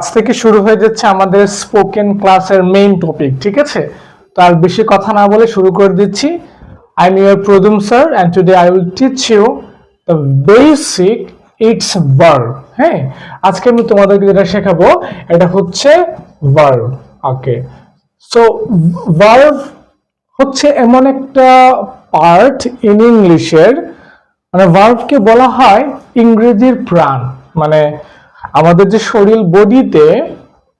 আজ থেকে শুরু হয়ে যাচ্ছে আমাদের স্পোকেন ক্লাসের মেইন টপিক, ঠিক আছে? তো আর বেশি কথা না বলে শুরু করে দিচ্ছি। I am your Pradyumna sir and today I will teach you the basic it's verb. হ্যাঁ, আজকে আমি তোমাদেরকে যেটা শেখাবো এটা হচ্ছে ভার্ব। ওকে, সো ভার্ব হচ্ছে এমন একটা পার্ট ইন ইংলিশের, মানে ভার্বকে বলা হয় ইংরেজির প্রাণ। মানে আমাদের যে শরীর বডিতে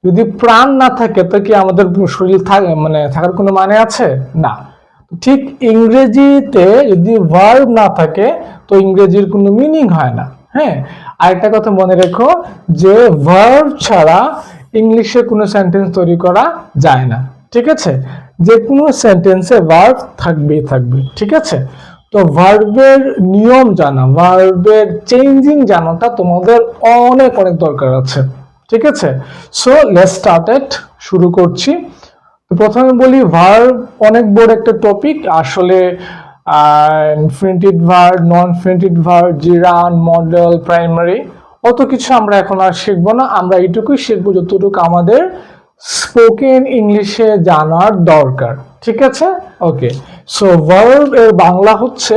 যদি প্রাণ না থাকে তো কি আমাদের শরীর মানে থাকার কোনো মানে আছে? না। ঠিক ইংরেজিতে যদি ভার্ব না থাকে তো ইংরেজির কোনো মিনিং হয় না। হ্যাঁ, আরেকটা কথা মনে রেখো যে ভার্ব ছাড়া ইংলিশে কোনো সেন্টেন্স তৈরি করা যায় না, ঠিক আছে? যে কোনো সেন্টেন্সে ভার্ব থাকবেই থাকবে, ঠিক আছে? তো ভার্বের নিয়ম জানা, ভার্বের চেঞ্জিং জানাটা তোমাদের অনেক অনেক দরকার আছে, ঠিক আছে? সো লেটস স্টার্ট ইট, শুরু করছি। তো প্রথমে বলি ভার্ব অনেক বড় একটা টপিক আসলে। ইনফিনিটিভ ভার্ব, নন ইনফিনিটিভ ভার্ব, জিরান, মডেল, প্রাইমারি, অত কিছু আমরা এখন আর শিখবো না। আমরা এইটুকুই শিখবো যতটুকু আমাদের স্পোকেন ইংলিশে জানার দরকার, ঠিক আছে? ওকে, সো ভার্ব এর বাংলা হচ্ছে,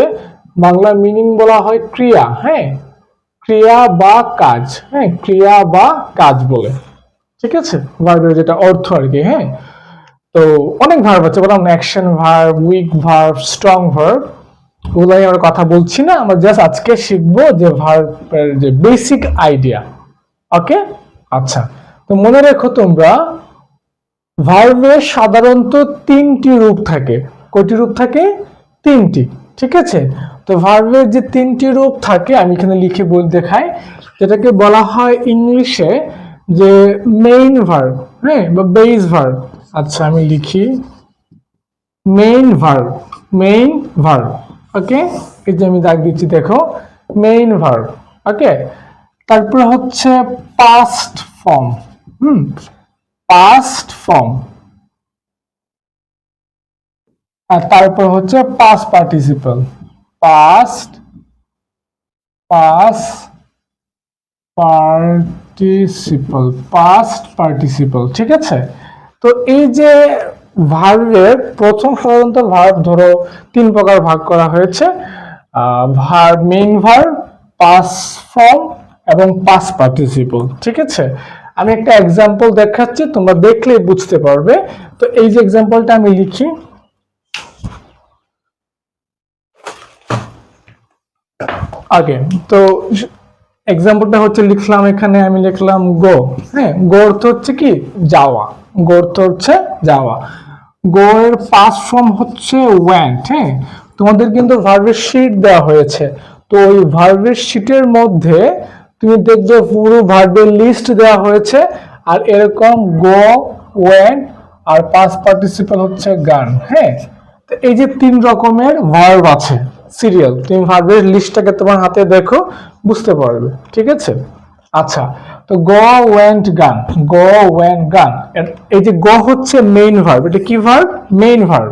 বাংলা মিনিং বলা হয় ক্রিয়া। হ্যাঁ, ক্রিয়া বা কাজ। হ্যাঁ, ক্রিয়া বা কাজ বলে, ঠিক আছে? ভার্বের যেটা অর্থ আর কি। হ্যাঁ, তো অনেক ভার্ব আছে, বললাম action verb, week verb, strong verb, ওগুলো আমরা কথা বলছি না। আমরা জাস্ট আজকে শিখবো যে ভার্বের যে বেসিক আইডিয়া। ওকে, আচ্ছা, তো মনে রেখো তোমরা ভার্বের সাধারণত তিনটি রূপ থাকে। কয়টি রূপ থাকে? তিনটি, ঠিক আছে? তো ভার্বের যে তিনটি রূপ থাকে আমি এখানে লিখে বলে দেখাই, যেটাকে বলা হয় ইংলিশে যে মেইন ভার্ব, হ্যাঁ, বা বেস ভার্ব। আচ্ছা, আমি লিখি মেইন ভার্ব, মেইন ভার্ব। ওকে, এই যে আমি দাগ দিচ্ছি, দেখো মেইন ভার্ব। ওকে, তারপর হচ্ছে পাস্ট ফর্ম। Past form. আর তারপর হচ্ছে past participle, past participle, past participle, ঠিক আছে? তো এই যে ভার্বের প্রথম সাধারণত ভার্ব ধরো তিন প্রকার ভাগ করা হয়েছে, verb, main verb, past form এবং পাস্ট পার্টিসিপল, ঠিক আছে? আমি একটা এক্সাম্পল দেখাচ্ছি, তোমরা দেখলেই বুঝতে পারবে। তো এই যে এক্সাম্পলটা আমি লিখি, আগে তো এক্সাম্পলটা হচ্ছে লিখলাম, এখানে আমি লিখলাম গো। হ্যাঁ, গো অর্থ হচ্ছে কি? যাওয়া। গো অর্থ হচ্ছে যাওয়া। গো এর পাস্ট ফর্ম হচ্ছে ওয়েন্ট। হ্যাঁ, তোমাদের কিন্তু ভার্বের শীট দেওয়া হয়েছে, তো ওই ভার্বের শীটের মধ্যে তুমি দেখবে পুরো ভার্বের লিস্ট দেওয়া হয়েছে, আর এরকম গো, ওয়েন্ট আর পাস্ট পার্টিসিপল হচ্ছে গান। হ্যাঁ, তো এই যে তিন রকমের ভার্ব আছে সিরিয়াল, তুমি ভার্বের লিস্টটাকে তোমার হাতে দেখো, বুঝতে পারবে, ঠিক আছে? আচ্ছা, তো গো, ওয়েন্ট, গান, গো, ওয়েন্ট, গান। এই যে গো হচ্ছে মেইন ভার্ব, এটা কি verb? Main verb.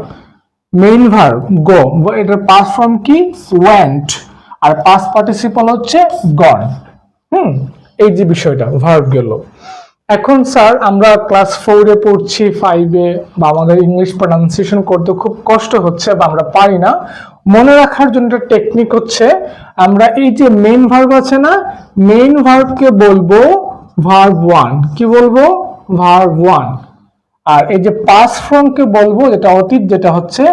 Main verb go, এটার পাস্ট ফর্ম কি? ওয়েন্ট, আর পাস্ট পার্টিসিপল হচ্ছে গন। এই যে বিষয়টা ভার্ব গেল। এখন স্যার আমরা ক্লাস 4-এ পড়ছি, 5-এ, বা আমাদের ইংলিশ প্রনাউন্সিয়েশন করতে খুব কষ্ট হচ্ছে বা আমরা পারি না। মনে রাখার জন্য একটা টেকনিক হচ্ছে, আমরা এই যে মেইন ভার্ব আছে না, মেইন ভার্বকে বলবো ভার্ব 1। কি বলবো? ভার্ব 1। আর এই যে পাস্ট ফর্মকে বলবো, যেটা অতীত, যেটা হচ্ছে,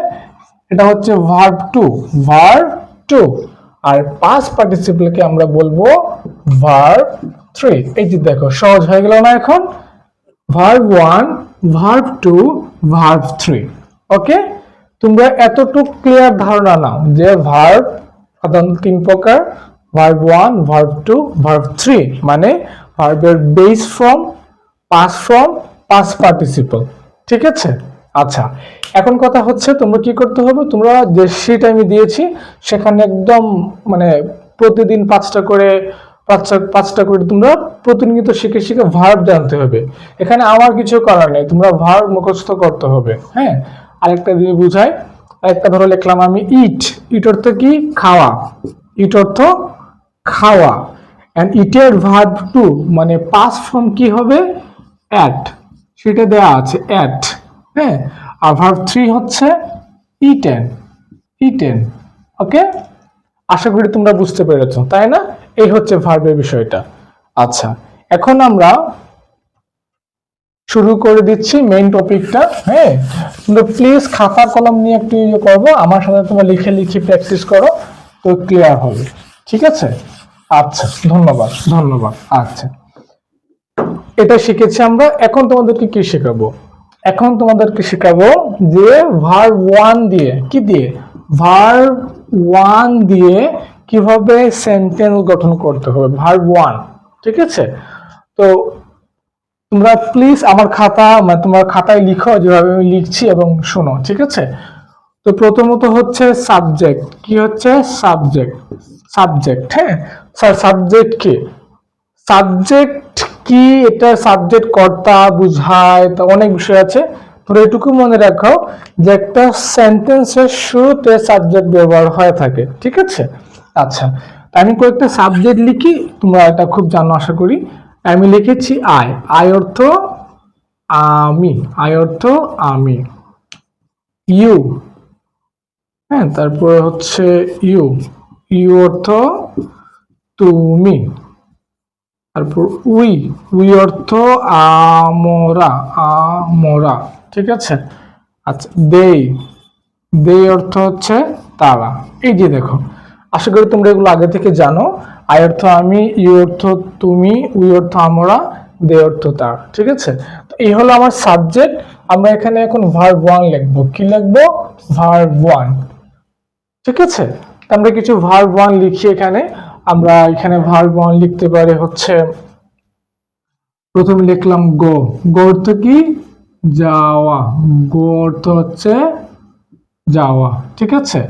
এটা হচ্ছে ভার্ব 2, ভার্ব 2। আর পাস্ট পার্টিসিপলকে আমরা বলবো ভার্ব 3। এই যে দেখো, সহজ হয়ে গেল না এখন? Verb 1, verb 2, verb 3। ওকে, তোমরা এতটুকু ক্লিয়ার ধারণা নাও যে ভার্ব সাধারণত তিন প্রকার, ভার্ব 1, ভার্ব 2, ভার্ব 3। মানে ভার্বের base form, past form, past participle, ঠিক আছে? আচ্ছা, এখন কথা হচ্ছে তোমরা কি করতে হবে, তোমরা যে শীট আমি দিয়েছি সেখানে একদম মানে প্রতিদিন পাঁচটা করে তোমরা প্রতিনিয়ত শিখে শিখে ভার্ব জানতে হবে। এখানে আমার কিছু করার নেই, তোমরা ভার্ব মুখস্থ করতে হবে। হ্যাঁ, আরেকটা দিয়ে বুঝাই, আরেকটা ধরো লিখলাম আমি ইট। ইট অর্থ কি? খাওয়া। ইট অর্থ খাওয়া। এন্ড ইটের ভার্ব 2 মানে পাস্ট ফর্ম কি হবে? অ্যাট, সেটা দেওয়া আছে অ্যাট। হ্যাঁ, আর ভার্ব 3 হচ্ছে ইটেন, ইটেন। ওকে, আশা করি তোমরা বুঝতে পেরেছো, তাই না? এই হচ্ছে ভার্বের বিষয়টা। আচ্ছা, এখন আমরা শুরু করে দিচ্ছি মেইন টপিকটা। হ্যাঁ, তোমরা প্লিজ খাতা কলম নিয়ে একটু ইয়ে করবো, আমার সাথে তোমরা লিখে লিখে প্র্যাকটিস করো, তো ক্লিয়ার হবে। ঠিক আছে? আচ্ছা, ধন্যবাদ ধন্যবাদ। আচ্ছা, এটা শিখেছি আমরা। এখন তোমাদেরকে কি শেখাবো? এখন তোমাদেরকে শেখাবো যে ভার্ব 1 দিয়ে, কি দিয়ে? ভার্ব 1 দিয়ে কিভাবে সেন্টেন্স গঠন করতে হবে, ভার্ব 1। ঠিক আছে? তো তোমরা প্লিজ আমার খাতা, মানে তোমার খাতায় লিখো যেভাবে আমি লিখছি এবং শোনো। ঠিক আছে? তো প্রথমত হচ্ছে সাবজেক্ট। কি হচ্ছে? Subject, subject. হ্যাঁ স্যার, সাবজেক্ট কি? সাবজেক্ট কি? এটা সাবজেক্ট কর্তা বুঝায়, তো অনেক বিষয় আছে। তোমরা এটুকু মনে রাখো যে একটা সেন্টেন্সের শুরুতে সাবজেক্ট ব্যবহার হয়ে থাকে। ঠিক আছে? আচ্ছা, আমি কয়েকটা সাবজেক্ট লিখি, তোমরা এটা খুব জানো আশা করি। আমি লিখেছি আই। আই অর্থ আমি, আই অর্থ আমি। ইউ, হ্যাঁ, তারপরে হচ্ছে ইউ, ইউ অর্থ তুমি। তারপর উই, উই অর্থ আমরা, আমরা। ঠিক আছে? আচ্ছা, দে, দে অর্থ হচ্ছে তারা। এই যে দেখো, আশা করি তোমরা এগুলো আগে থেকে জানো। আই অর্থ আমি, ইউ অর্থ তুমি, উই অর্থ আমরা, দে অর্থ তার। ঠিক আছে? তো এই হলো আমার সাবজেক্ট। আমরা এখানে এখন ভার্ব 1 লিখবো। কি লিখবো? ভার্ব 1। ঠিক আছে? আমরা কিছু ভার্ব 1 লিখি এখানে। আমরা এখানে ভার্ব 1 লিখতে পারি হচ্ছে, প্রথমে লিখলাম গো। গো অর্থ কি? যাওয়া। গো অর্থ হচ্ছে যাওয়া। ঠিক আছে?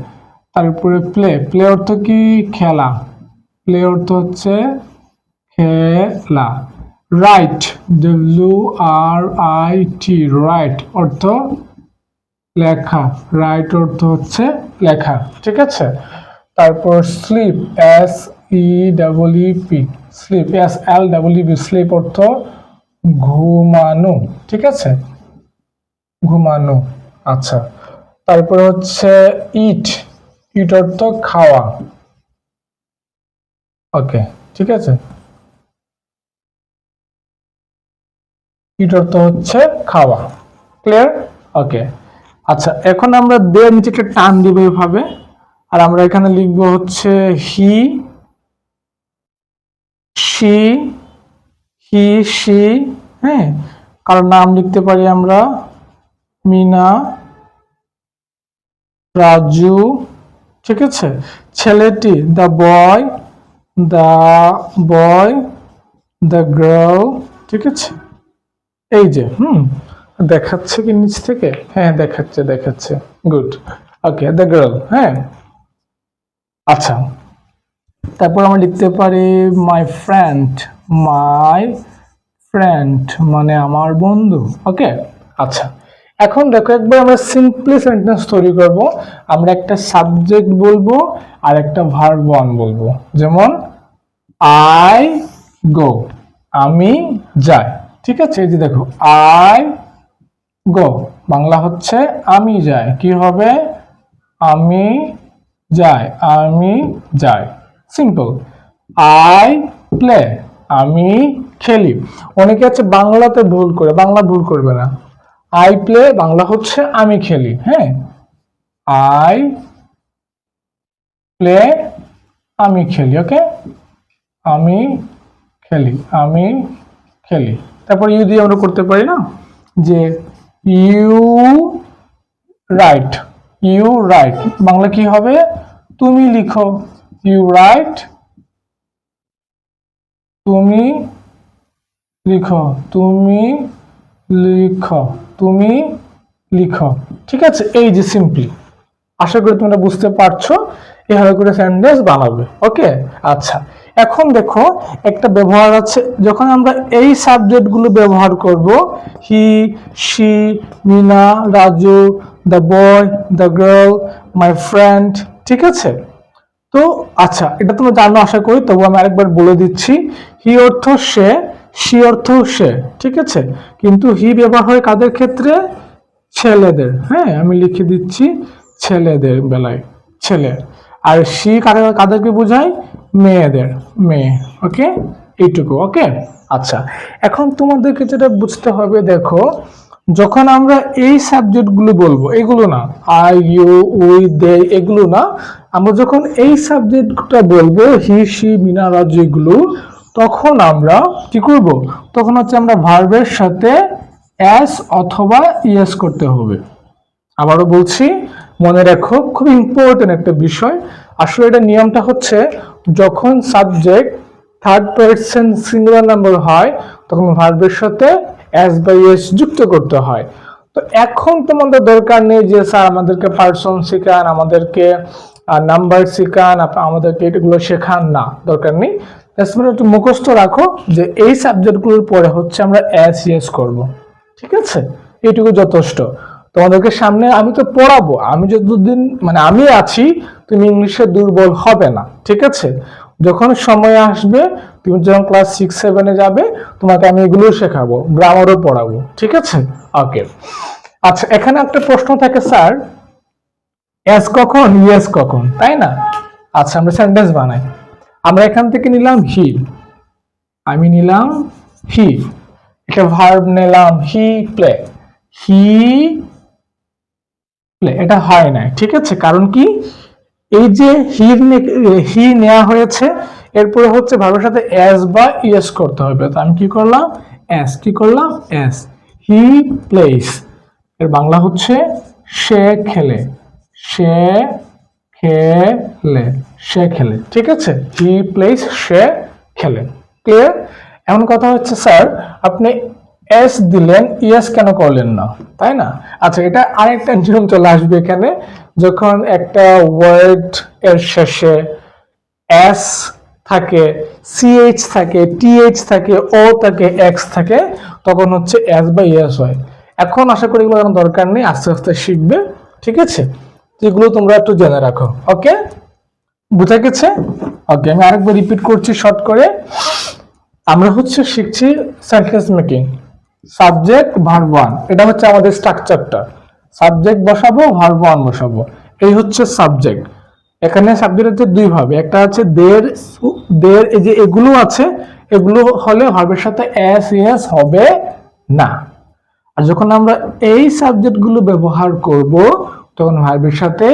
তারপরে প্লে, প্লে অর্থ কি? খেলা। প্লে অর্থ হচ্ছে খেলা। রাইট, WRIT, রাইট অর্থ লেখা। রাইট অর্থ হচ্ছে লেখা। ঠিক আছে? তারপর sleep, SEEP, sleep, SLEEP, sleep অর্থ ঘুমানো। ঠিক আছে? ঘুমানো। আচ্ছা, তারপরে হচ্ছে ইট, ইট অর্থ খাওয়া। ওকে, ঠিক আছে? ইট অর্থ হচ্ছে খাওয়া। ক্লিয়ার? ওকে। আচ্ছা, এখন আমরা দে নিচে টান দিব এভাবে, আর আমরা এখানে লিখবো হচ্ছে হি, শি, হি, শি। হ্যাঁ, কারণ নাম লিখতে পারি আমরা মিনা, রাজু। ঠিক আছে? ছেলেটি the boy, the boy, the girl. ঠিক আছে? এই যে দেখাচ্ছে কি নিচ থেকে? হ্যাঁ, দেখাচ্ছে দেখাচ্ছে। গুড। Okay, the girl. হ্যাঁ, আচ্ছা, তারপর আমরা লিখতে পারি মাই ফ্রেন্ড, মাই ফ্রেন্ড মানে আমার বন্ধু। ওকে, আচ্ছা, এখন দেখো একবার আমরা সিম্পলি সেন্টেন্স তৈরি করব। আমরা একটা সাবজেক্ট বলবো আর একটা ভার্ব 1 বলবো। যেমন আই গো, আমি যাই। ঠিক আছে? এই যে দেখো, আই গো বাংলা হচ্ছে আমি যাই। কি হবে? আমি যাই, আমি যাই। সিম্পল। আই প্লে, আমি খেলি। অনেকে আছে বাংলাতে ভুল করে, বাংলা ভুল করবে না। আই প্লে বাংলা হচ্ছে আমি খেলি। হ্যাঁ, আই প্লে, আমি খেলি। ওকে, আমি খেলি, আমি খেলি। তারপর ইউ দিয়ে আমরা করতে পারি না, যে you write, you write Bangla কি হবে? তুমি লিখো। ইউ রাইট, তুমি লিখো, তুমি লিখো, তুমি লিখো। ঠিক আছে? এই যে সিম্পলি। আশা করি তোমরা বুঝতে পারছো এভাবে করে সেন্টেন্স বানাবে। ওকে, আচ্ছা, এখন দেখো একটা ব্যবহার আছে, যখন আমরা এই সাবজেক্ট গুলো ব্যবহার করব, he, she, Mina, Raju, the boy, the girl, my friend. ঠিক আছে? তো আচ্ছা, এটা তোমরা জানো আশা করি, তবু আমি আরেকবার বলে দিচ্ছি। হি অর্থ সে, শি অর্থ সে, ঠিক আছে, কিন্তু হি ব্যবহার হয় কাদের ক্ষেত্রে? ছেলেদের। হ্যাঁ, আমি লিখে দিচ্ছি ছেলেদের বেলায়, ছেলে। আর শি কাদেরকে বোঝায়? মেয়েদের, মেয়ে। ওকে, এইটুকু। ওকে, আচ্ছা, এখন তোমাদেরকে যেটা বুঝতে হবে, দেখো যখন আমরা এই সাবজেক্টগুলো বলবো, এগুলো না, আই, ইউ, উই, দে, এগুলো না, আমরা যখন এই সাবজেক্টটা বলবো, হি, সি, মিনা, রাজু, এগুলো, তখন আমরা কি করব? তখন হচ্ছে আমরা ভার্বের সাথে এস অথবা ইয়েস করতে হবে। আবারও বলছি, মনে রাখো, খুব ইম্পর্টেন্ট একটা বিষয়। আসলে এটা নিয়মটা হচ্ছে, যখন subject third person singular number হয়, তখন ভার্বের সাথে এস বা ইয়েস যুক্ত করতে হয়। তো এখন তোমাদের দরকার নেই যে স্যার আমাদেরকে পার্সন শেখান, আমাদেরকে নাম্বার শেখান, আমাদেরকে এগুলো শেখান, না, দরকার নেই। একটু মুখস্থ রাখো যে এই সাবজেক্টগুলোর পরে হচ্ছে আমরা এস ইয়েস করব, ঠিক আছে? এইটুকু যথেষ্ট। তোমাদেরকে সামনে আমি তো পড়াবো, আমি যতদিন মানে আমি আছি, তুমি ইংলিশে দুর্বল হবে না, ঠিক আছে? যখন সময় আসবে, তুমি যখন ক্লাস 6-7-এ যাবে, তোমাকে আমি এগুলো শেখাবো, গ্রামারও পড়াবো, ঠিক আছে? ওকে, আচ্ছা, এখানে একটা প্রশ্ন থাকে, স্যার এস কখন, ইয়েস কখন, তাই না? আচ্ছা, আমরা সেন্টেন্স বানাই। আমরা এখান থেকে নিলাম হি, আমি নিলাম হি, একটা ভার্ব নিলাম হি প্লে, হি প্লে, এটা হয় না, ঠিক আছে? কারণ কি, এই যে হি নেওয়া হয়েছে, এরপরে হচ্ছে ভার্বের সাথে এস বা ইয়েস করতে হবে। তো আমি কি করলাম? এস, কি করলাম? এস, হি প্লেস, এর বাংলা হচ্ছে সে খেলে, সে খেলে, সে খেলে, ঠিক আছে? হি প্লেস, সে খেলে। ক্লিয়ার? এমন কথা হচ্ছে, স্যার আপনি এস দিলেন, ইয়েস কেন করলেন না, তাই না? আচ্ছা, এটা আরেকটা নিয়ম চলে আসবে এখানে, যখন একটা ওয়ার্ড এর শেষে এস থাকে, সিএইচ থাকে, টিএইচ থাকে, ও থাকে, এক্স থাকে, তখন হচ্ছে এস বা ইয়েস হয়। এখন আশা করি এগুলো কোনো দরকার নেই, আস্তে আস্তে শিখবে, ঠিক আছে? এগুলো তোমরা একটু জেনে রাখো। ওকে, বুঝা গেছে? ওকে, আমি আরেকবার রিপিট করছি শর্ট করে। আমরা হচ্ছে শিখছি sentence making, subject verb one, এটা হচ্ছে আমাদের স্ট্রাকচারটা। সাবজেক্ট বসাবো, ভার্ব ওয়ান বসাবো, এই হচ্ছে সাবজেক্ট। এখানে সাবজেক্ট হচ্ছে দুই ভাবে, একটা আছে দের, দের, এই যে এগুলো আছে, এগুলো হলে ভার্বের সাথে এস ইয়েস হবে না। আর যখন আমরা এই সাবজেক্টগুলো ব্যবহার করব, তখন ভার্বের সাথে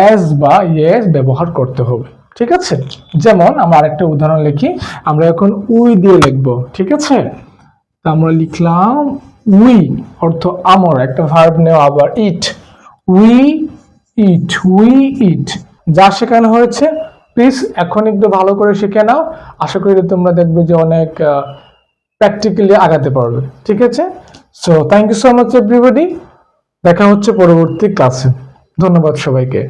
এস বা ইয়েস ব্যবহার করতে হবে, ঠিক আছে? যেমন আমরা আরেকটা উদাহরণ লিখি, আমরা এখন উই দিয়ে লিখবো, ঠিক আছে? তো আমরা লিখলাম উই, অর্থ আমরা, একটা ভার্ব নেওয়া, আবার ইট, উই ইট, উই ইট। যা শেখানো হয়েছে প্লিজ এখন একটু ভালো করে শিখে নাও, আশা করি তোমরা দেখবে যে অনেক প্র্যাকটিক্যালি আগাতে পারবে, ঠিক আছে? So thank you so much everybody, দেখা হচ্ছে পরবর্তী ক্লাসে। ধন্যবাদ সবাইকে।